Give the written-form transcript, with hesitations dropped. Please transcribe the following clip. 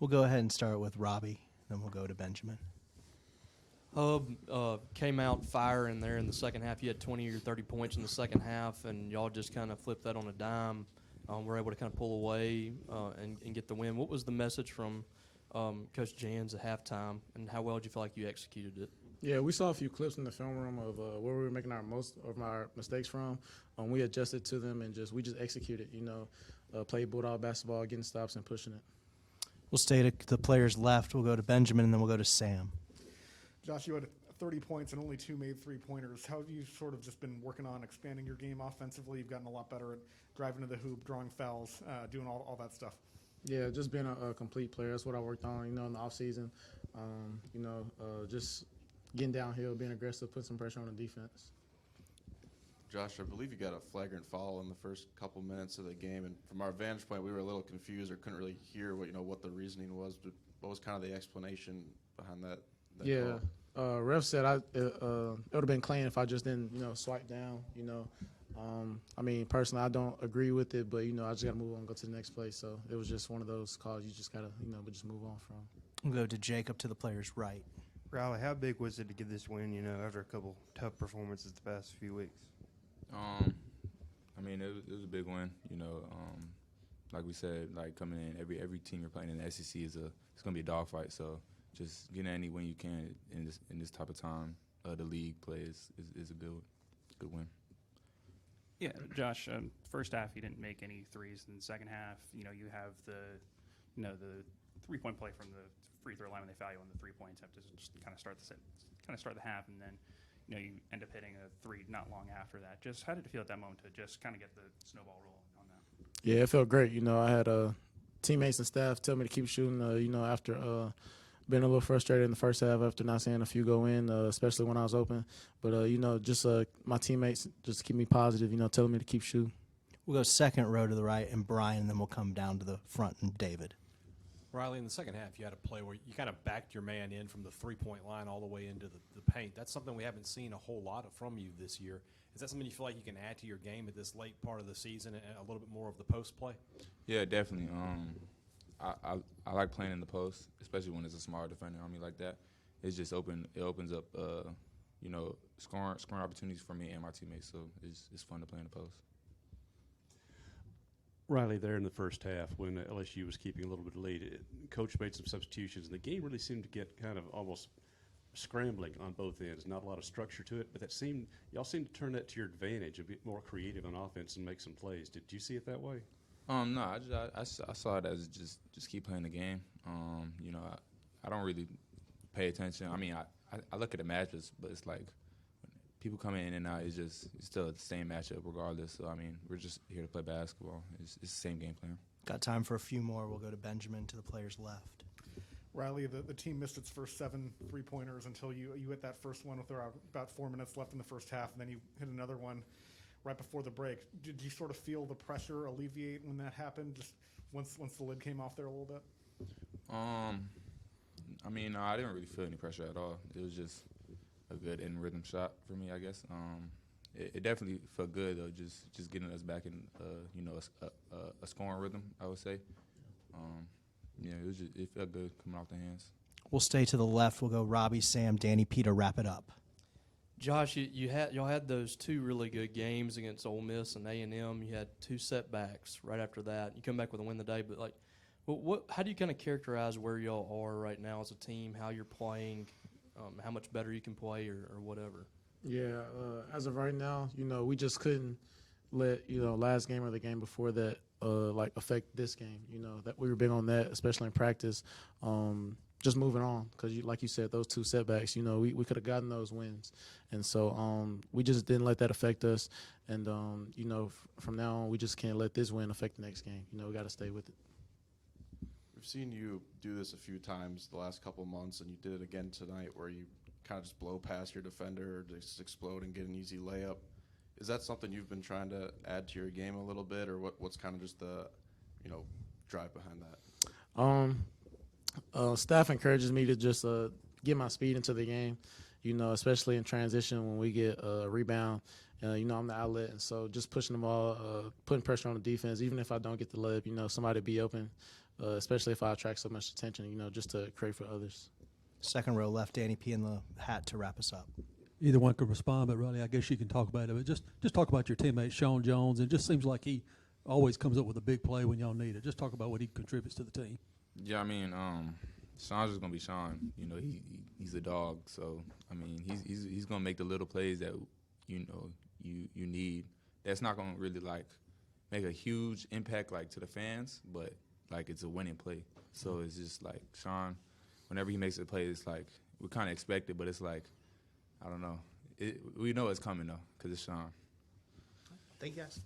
We'll go ahead and start with Robbie, then we'll go to Benjamin. Came out firing there in the second half. You had 20 or 30 points in the second half, and y'all just kind of flipped that on a dime. Were able to kind of pull away and get the win. What was the message from Coach Jans at halftime, and how well did you feel like you executed it? Yeah, we saw a few clips in the film room of where we were making most of our mistakes from. We adjusted to them and we just executed. Played bulldog basketball, getting stops and pushing it. We'll stay to the players left. We'll go to Benjamin, and then we'll go to Sam. Josh, you had 30 points and only 2 made three-pointers. How have you sort of just been working on expanding your game offensively? You've gotten a lot better at driving to the hoop, drawing fouls, doing all that stuff. Yeah, just being a complete player. That's what I worked on, in the offseason. Just getting downhill, being aggressive, put some pressure on the defense. Josh, I believe you got a flagrant foul in the first couple minutes of the game, and from our vantage point, we were a little confused or couldn't really hear what the reasoning was. But what was kind of the explanation behind that Yeah, ref said it would have been clean if I just didn't swipe down. Personally, I don't agree with it, but I just got to move on and go to the next play. So it was just one of those calls you just got to just move on from. We'll go to Jacob to the players right. Riley, how big was it to get this win, after a couple tough performances the past few weeks? It was a big win. Like we said, like coming in, every team you're playing in the SEC it's gonna be a dogfight. So just getting any win you can in this type of time, the league play is a good win. Yeah, Josh. First half you didn't make any threes. In the second half, you have the 3-point play from the free throw line when they foul you on the 3 points. Have to just kind of start the half, and then you end up hitting a three not long after that. Just how did it feel at that moment to just kind of get the snowball rolling on that? Yeah, it felt great. I had teammates and staff tell me to keep shooting. After being a little frustrated in the first half after not seeing a few go in, especially when I was open. But my teammates just keep me positive. Telling me to keep shooting. We'll go second row to the right, and Brian, and then we'll come down to the front and David. Riley, in the second half, you had a play where you kind of backed your man in from the three-point line all the way into the paint. That's something we haven't seen a whole lot from you this year. Is that something you feel like you can add to your game at this late part of the season and a little bit more of the post play? Yeah, definitely. I like playing in the post, especially when it's a smaller defender on me like that. It's just It opens up, scoring opportunities for me and my teammates. So it's fun to play in the post. Riley, there in the first half when LSU was keeping a little bit lead, Coach made some substitutions, and the game really seemed to get kind of almost scrambling on both ends. Not a lot of structure to it, but y'all seemed to turn that to your advantage, a bit more creative on offense and make some plays. Did you see it that way? No, I saw it as just keep playing the game. I don't really pay attention. I look at the matches, but it's like people coming in and out, it's still the same matchup regardless. So, we're just here to play basketball. It's the same game plan. Got time for a few more. We'll go to Benjamin to the players left. Riley, the team missed its first 7 3-pointers until you hit that first one with about 4 minutes left in the first half, and then you hit another one right before the break. Did you sort of feel the pressure alleviate when that happened, just once the lid came off there a little bit? No, I didn't really feel any pressure at all. It was just a good in-rhythm shot for me, I guess. It definitely felt good, though, just getting us back in, a scoring rhythm, I would say. It felt good coming off the hands. We'll stay to the left. We'll go Robbie, Sam, Danny, Peter, wrap it up. Josh, y'all had those 2 really good games against Ole Miss and A&M. You had 2 setbacks right after that. You come back with a win today, but how do you kind of characterize where y'all are right now as a team, how you're playing, how much better you can play or whatever? Yeah, as of right now, we just couldn't let last game or the game before that affect this game. That we were big on that, especially in practice. Just moving on, because like you said, those 2 setbacks, we could have gotten those wins, and so we just didn't let that affect us. And from now on, we just can't let this win affect the next game. We got to stay with it. We've seen you do this a few times the last couple of months, and you did it again tonight, where you kind of just blow past your defender or just explode and get an easy layup. Is that something you've been trying to add to your game a little bit, or what's kind of just the drive behind that? Staff encourages me to just get my speed into the game, especially in transition when we get a rebound I'm the outlet, and so just pushing them all, putting pressure on the defense. Even if I don't get the layup, somebody be open, especially if I attract so much attention, just to create for others. Second row left, Danny P in the hat to wrap us up. Either one could respond, but really, I guess you can talk about it. But just talk about your teammate, Sean Jones. It just seems like he always comes up with a big play when y'all need it. Just talk about what he contributes to the team. Yeah, I mean, Sean's just gonna be Sean. He's a dog. So I mean, he's gonna make the little plays that you need. That's not gonna really like make a huge impact like to the fans, but like it's a winning play. So it's just like Sean. Whenever he makes a play, it's like we kind of expect it, but it's like I don't know. We know it's coming though because it's Sean. Thank you guys.